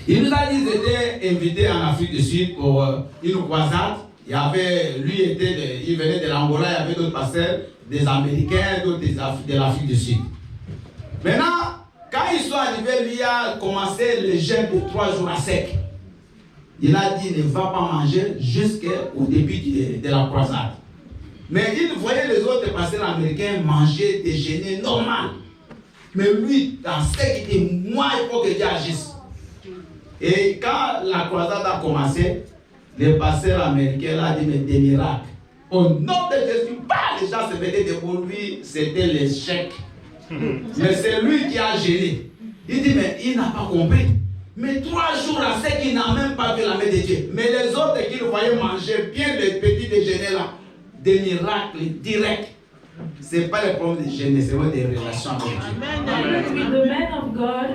Il nous a dit qu'il était invité en Afrique du Sud pour une croisade. Il venait de l'Angola, il y avait d'autres pasteurs, des Américains, d'autres de l'Afrique du Sud. Maintenant, quand ils sont arrivés, lui a commencé le jeûne de 3 jours à sec. Il a dit ne va pas manger jusqu'au début de la croisade. Mais il voyait les autres pasteurs américains manger, déjeuner normal. Mais lui, dans sec, il dit moi, il faut que Dieu agisse. Et quand la croisade a commencé, le pasteur américain a dit mais des miracles. Au nom de Jésus, les gens se mettaient debout. Lui, c'était l'échec. Mais c'est lui qui a gêné. Il dit mais il n'a pas compris. Mais 3 jours à sec, il n'a même pas vu la main de Dieu. Mais les autres qui le voyaient manger bien le petit déjeuner là, des miracles directs. Ce n'est pas le problème de jeûner, c'est des relations avec Dieu. With the man of God,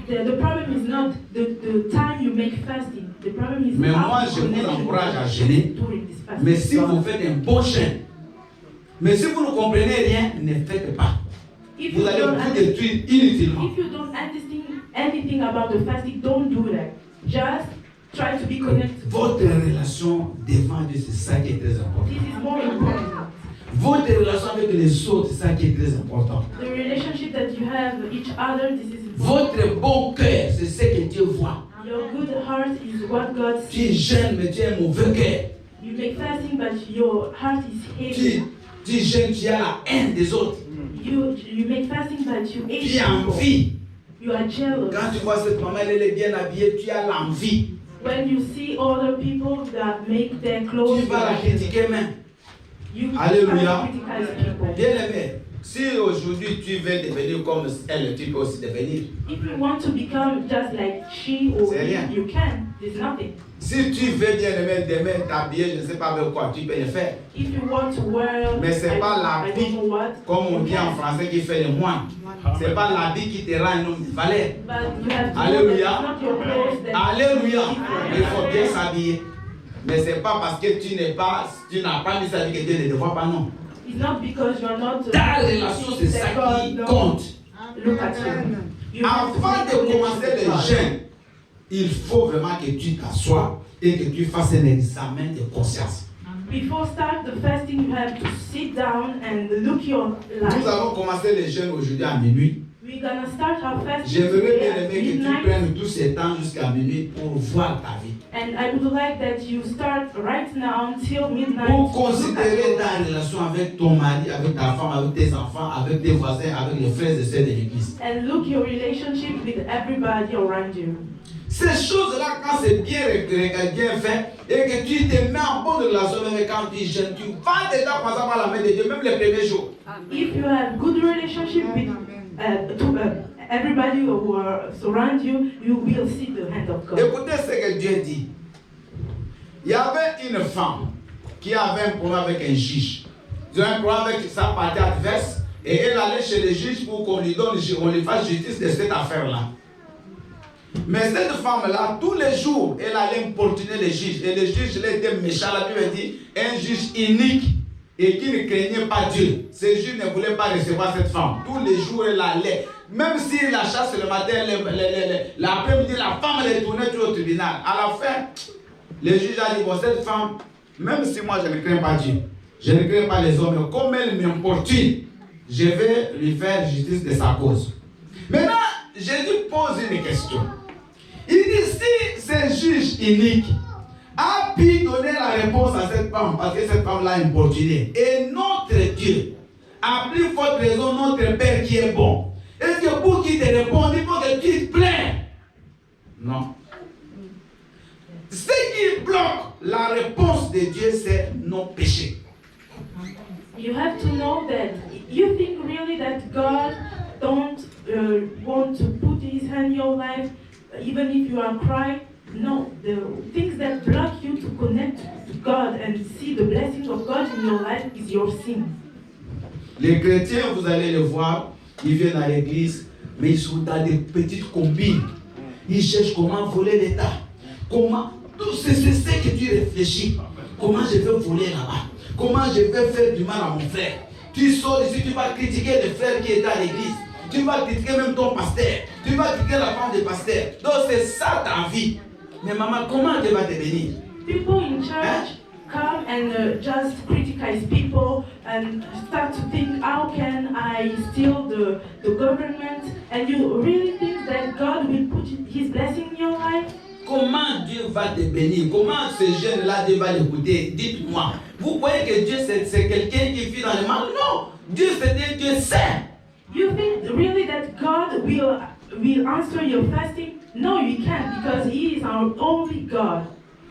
the problem is not the time you make fasting. The problem is Mais how moi, you je vous connect encourage à jeûner. during this fasting. Mais si vous faites un bon jeûne, mais si vous ne comprenez rien, ne faites pas. If Vous you allez don't vous détruire inutilement. If you don't understand anything about the fasting, don't do that. Just try to be connected. Votre relation devant Dieu, c'est ça qui est très important. This is more important. Votre relation avec les autres, c'est ça qui est très important. The relationship that you have with each other, this is important. Votre bon cœur, c'est ce que Dieu voit. Your good heart is what God Tu sees. jeûnes, mais tu as un mauvais cœur. You make fasting, but your heart is heavy. Tu jeûnes, tu as la haine des autres. You make fasting, but you hate Tu as people. envie. You are jealous. Quand tu vois cette maman, elle est bien habillée, tu as l'envie. When you see other people that make their clothes, Tu vas la critiquer même. you Alléluia. criticize people. Bien aimé, si aujourd'hui tu veux devenir comme elle, tu peux aussi devenir. If you want to become just like she or C'est rien. you can. There's nothing. Si tu veux bien aimé demain t'habiller, je ne sais pas avec quoi, tu peux le faire. If you want to wear, Mais c'est pas I l'habit, don't know what, comme on you dit en can. français, qui fait le moine. C'est pas l'habit qui te rend un homme de valeur. But you have to Alléluia. know that it's not your clothes that Alléluia. make Il you faut bien s'habiller. Mais c'est pas parce que tu n'as pas mis sa vie que Dieu ne te voit pas, non. It's not because you are not. Ta relation, c'est ça qui compte. Look at you. You have to Avant be de connected commencer to le God. jeûne, il faut vraiment que tu t'assoies et que tu fasses un examen de conscience. Before start the fasting, you have to sit down and look your Nous life. allons commencer le jeûne aujourd'hui à minuit. We're gonna start our fasting J'aimerais today bien at aimer que tu midnight, prennes tout ce temps jusqu'à minuit pour voir ta vie. and I would like that you start right now until midnight. Pour to look at considérer your ta life. relation avec ton mari, avec ta femme, avec tes enfants, avec tes voisins, avec les frères et sœurs de l'église. And look your relationship with everybody around you. Ce Ces choses-là, quand c'est bien fait et que tu te mets en bonne relation avec quand tu jeûnes, tu vas déjà passer par la main de Dieu, même les premiers jours. If you have good relationship with everybody who surround you, you will see the hand of God. Écoutez ce que Dieu dit. Il y avait une femme qui avait un problème avec un juge. Elle avait un problème avec sa partie adverse et elle allait chez le juge pour qu'on lui donne, on lui fasse justice de cette affaire-là. Mais cette femme-là, tous les jours, elle allait importuner les juges. Et le juge, il était méchant. La Bible dit, un juge unique et qui ne craignait pas Dieu. Ce juge ne voulait pas recevoir cette femme. Tous les jours, elle allait. Même si la chasse le matin, l'après-midi, la femme, elle tournait tout au tribunal. À la fin, le juge a dit, bon, cette femme, même si moi, je ne crains pas Dieu, je ne crains pas les hommes, mais comme elle m'importune, je vais lui faire justice de sa cause. Maintenant, Jésus pose une question. Il dit, si ce juge unique a pu donner la réponse à cette femme, parce que cette femme l'a importuné, et notre Dieu a plus forte raison, notre Père qui est bon, est-ce que pour qu'il te réponde, il faut que tu te plains? Non. Ce qui bloque la réponse de Dieu, c'est nos péchés. You have to know that you think really that God don't want to put his hand in your life, even if you are crying. No, the things that block you to connect to God and see the blessing of God in your life is your sin. Les chrétiens, vous allez les voir, ils viennent à l'église, mais ils sont dans des petites combines. Ils cherchent comment voler l'État. Comment, c'est ce que tu réfléchis. Comment je vais voler là-bas? Comment je vais faire du mal à mon frère? Tu sors ici, tu vas critiquer le frère qui est à l'église. Tu vas critiquer même ton pasteur. Tu vas critiquer la femme du pasteur. Donc c'est ça ta vie. Mais maman, comment Dieu va te bénir? People in church come and just criticize people and start to think, how can I steal the government? And you really think that God will put his blessing in your life? Comment Dieu va te bénir? Comment ce jeune-là, Dieu va l'écouter? Dites-moi. Vous croyez que Dieu c'est quelqu'un qui vit dans le mal? Non. Dieu c'est un Dieu saint. You think really that God will answer your fasting? No, you can't, because he is our only God.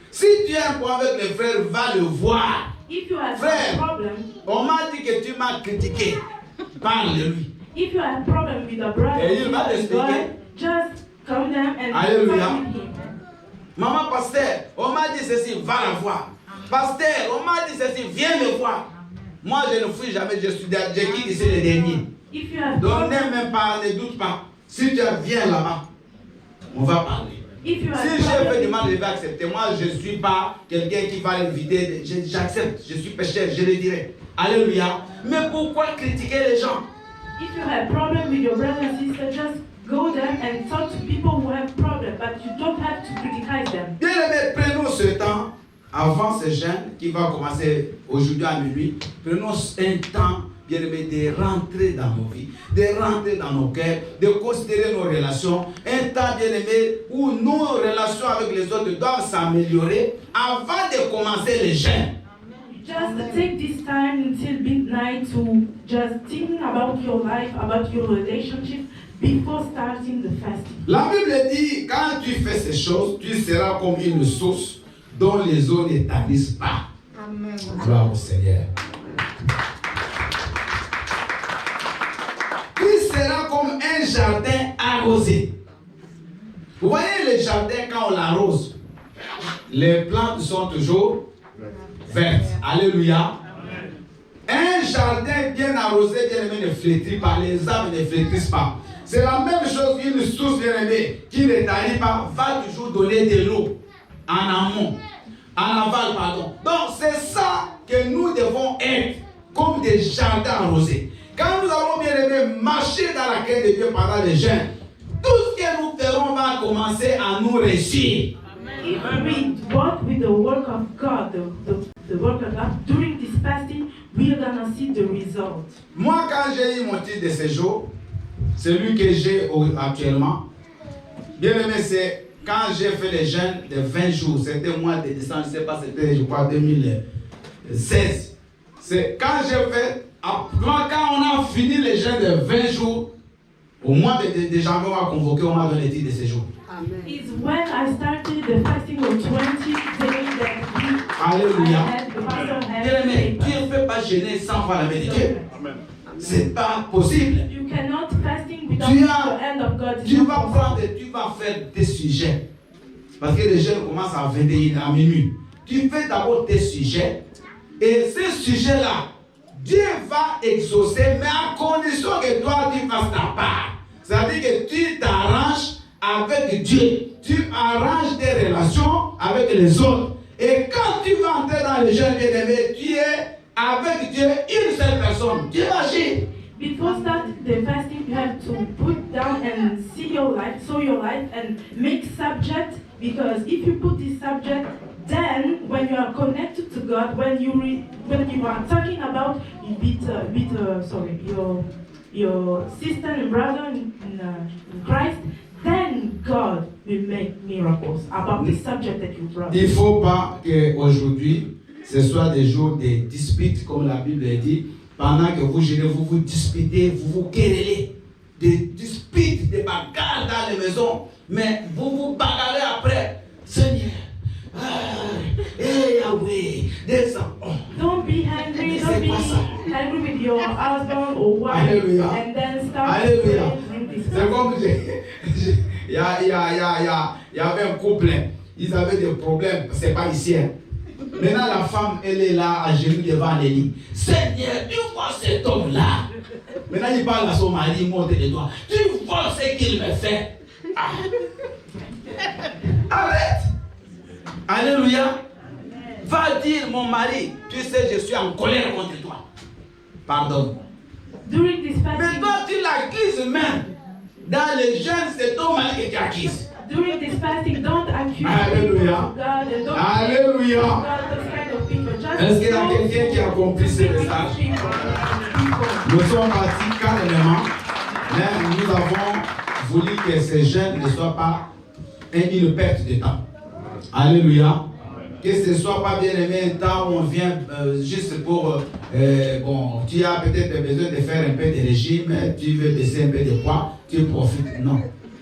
Si tu as un problème avec les frères, va le voir. If you have Frère, a problem, on m'a dit que tu m'as critiqué. Parle de lui. if you have a problem with a brother, Et il va t'expliquer. just come down and Alléluia. talk with him. Maman, pasteur, on m'a dit ceci, va la voir. Pasteur, on m'a dit ceci, viens me voir. Moi, je ne fuis jamais, je quitte ici le dernier. If you have Donc, problem, n'aie même pas, ne doute pas. Si tu viens là-bas, on va parler. if you have Si j'ai fait problem, du mal, je vais accepter. Moi, je ne suis pas quelqu'un qui va l'inviter. J'accepte, je suis pécheur, je le dirai. Alléluia. Mais pourquoi critiquer les gens? if you have problem with your brother and sister, just go there and talk to people who have problem, but you don't have to criticize them. Bien aimé, prenons ce temps avant ce jeûne qui va commencer aujourd'hui à minuit. Prenons un temps, bien aimé, de rentrer dans nos vies, de rentrer dans nos cœurs, de considérer nos relations. Un temps, bien aimé, où nos relations avec les autres doivent s'améliorer avant de commencer le jeûne. Just take this time until midnight to just think about your life, about your relationship before starting the fasting. La Bible dit, quand tu fais ces choses, tu seras comme une source dont les eaux ne tarissent pas. Amen. Gloire au Seigneur. Tu seras comme un jardin arrosé. Vous voyez le jardin quand on l'arrose, les plantes sont toujours vertes. Alléluia. Un jardin bien arrosé, bien aimé, ne flétrit pas. Les arbres ne flétrissent pas. C'est la même chose qu'une source bien aimée qui ne tarit pas, va toujours donner de l'eau en amont, en aval, pardon. Donc c'est ça que nous devons être, comme des jardins arrosés. Quand nous allons bien aimé marcher dans la crainte de Dieu pendant le jeûne, tout ce que nous ferons va commencer à nous réussir. If we walk with the work of God, the work of God during this fasting, we are gonna see the result. Moi, quand j'ai eu mon titre de séjour, celui que j'ai actuellement, bien aimé, c'est quand j'ai fait les jeûnes de 20 jours, c'était au mois de décembre, je ne sais pas, c'était je crois 2016. C'est quand j'ai fait, quand on a fini les jeûnes de 20 jours, au mois de janvier, on m'a convoqué, on m'a donné le titre de séjour. is when I started the fasting of 20 days that Alléluia. the pastor had Bien-aimé, to tu ne peux pas jeûner sans voir la main de Dieu. Amen. C'est pas possible. You cannot fasting without Tu the as- hand of God. Tu vas prendre, tu vas faire des sujets. Parce que les jeunes commencent à 21 à minuit. Tu fais d'abord tes sujets. Et ces sujets-là, Dieu va exaucer, mais à condition que toi, tu fasses ta part. C'est-à-dire que tu t'arranges avec Dieu. Tu arranges tes relations avec les autres. Et quand tu vas entrer dans le jeûne bien-aimé, tu es avec Dieu, une seule personne. Dieu agit. Before starting the fasting, you have to put down and see your life, sow your life, and make subject. Because if you put this subject, then when you are connected to God, when you are talking about your sister and brother in Christ, then God will make miracles about the subject that you brought. Il ne faut pas qu'aujourd'hui, ce soit des jours de disputes, comme la Bible dit. Pendant que vous jeûnez, vous vous disputez, vous vous querellez. Des disputes, des bagarres dans les maisons. Mais vous vous bagarrez après. Seigneur, Yahweh, descends. Don't be angry. Don't be angry with your husband or wife, Alléluia. and then start Alléluia. praying this. C'est comme il y avait un couple, ils avaient des problèmes, c'est pas ici. Hein. Maintenant la femme, elle est là à genoux devant les lits. Seigneur, tu vois cet homme-là. Maintenant il parle à son mari, il monte les doigts. Tu vois ce qu'il me fait. Ah. Arrête. Alléluia. Va dire mon mari, tu sais je suis en colère contre toi. Pardonne. During this Mais fasting, toi tu l'accuses même. Dans les jeunes, c'est ton mari que tu accuses. during this fasting, don't accuse Alléluia. people of God and don't Alléluia. God those kind of people. Just Est-ce qu'il y a don't quelqu'un qui a compris ce speak with message? people. Nous sommes partis calmement, mais nous avons voulu que ces jeunes ne soient pas une perte de temps. Alléluia. Que ce ne soit pas bien aimé un temps où on vient juste pour, bon, tu as peut-être besoin de faire un peu de régime, tu veux baisser un peu de poids, tu profites. Non.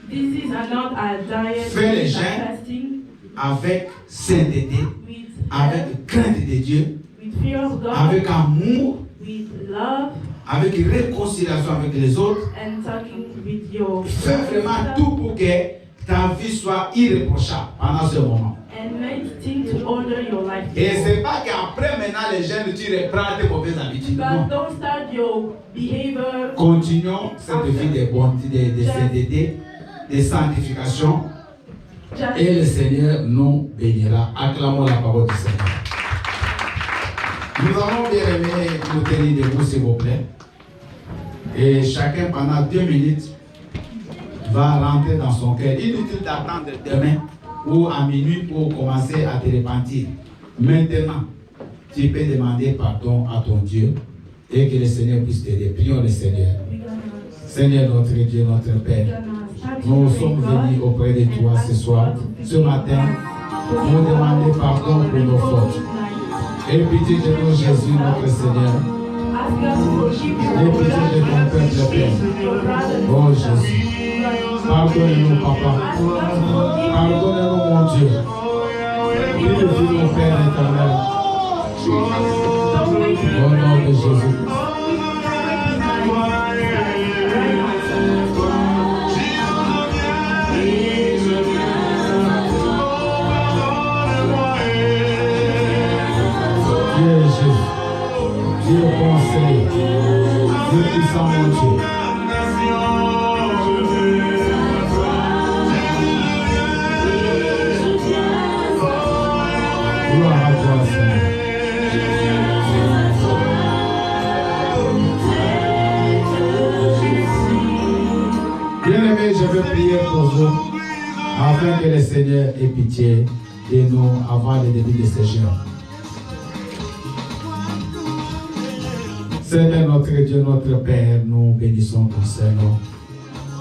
This is not a diet, Fais les it's a jeûnes fasting avec sainteté, with avec crainte de Dieu, with fear of God, avec amour, with love, avec réconciliation avec les autres. and talking with your Fais vraiment tout pour que ta vie soit irréprochable pendant ce moment. and make things to order your life. Et ce n'est pas qu'après maintenant les jeunes tu reprends tes mauvaises habitudes. But Non. don't start your behavior. Continuons cette vie de bonté, de sainteté, de sanctification. Just Et le Seigneur nous bénira. Acclamons la parole du Seigneur. Nous allons bien aimé nous tenir debout s'il vous plaît. Et chacun pendant 2 minutes va rentrer dans son cœur. Inutile d'attendre demain ou à minuit pour commencer à te repentir. Maintenant, tu peux demander pardon à ton Dieu et que le Seigneur puisse t'aider. Prions le Seigneur. Seigneur notre Dieu, notre Père, nous sommes venus auprès de toi ce soir, ce matin, pour demander pardon pour nos fautes. Et pitié de nous, Jésus, notre Seigneur. Et pitié de ton peuple, Père. Oh Jésus, pardonne-nous, Papa. Pardonne-nous, mon Dieu. Prie mon Père éternel. Au nom de Jésus. Dieu est juste. Dieu est bon Seigneur. Dieu puissant, mon Dieu. Gloire à toi, Seigneur. Bien-aimés, je veux prier pour vous afin que le Seigneur ait pitié de nous avant le début de ce jeûne. Seigneur notre Dieu, notre Père, nous bénissons ton Seigneur.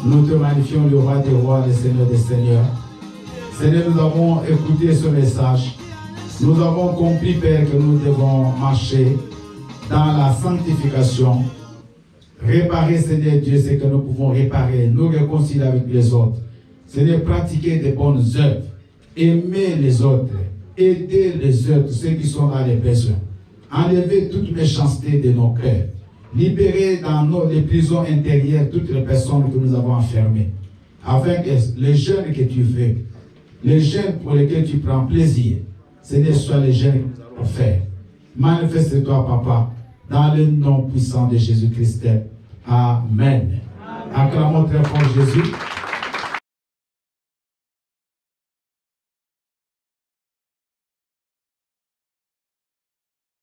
Nous te magnifions, le roi des rois, le Seigneur des seigneurs. Seigneur, nous avons écouté ce message. Nous avons compris, Père, que nous devons marcher dans la sanctification. Réparer, Seigneur Dieu, ce que nous pouvons réparer. Nous réconcilier avec les autres. c'est de pratiquer des bonnes œuvres, aimer les autres, aider les autres, ceux qui sont dans les besoins, enlever toute méchanceté de nos cœurs, libérer dans les prisons intérieures toutes les personnes que nous avons enfermées, afin que les jeunes que tu veux, les jeunes pour lesquels tu prends plaisir, ce ne soient les jeunes que nous allons faire. Manifeste-toi, Papa, dans le nom puissant de Jésus-Christ. Amen. Acclamons très fort Jésus.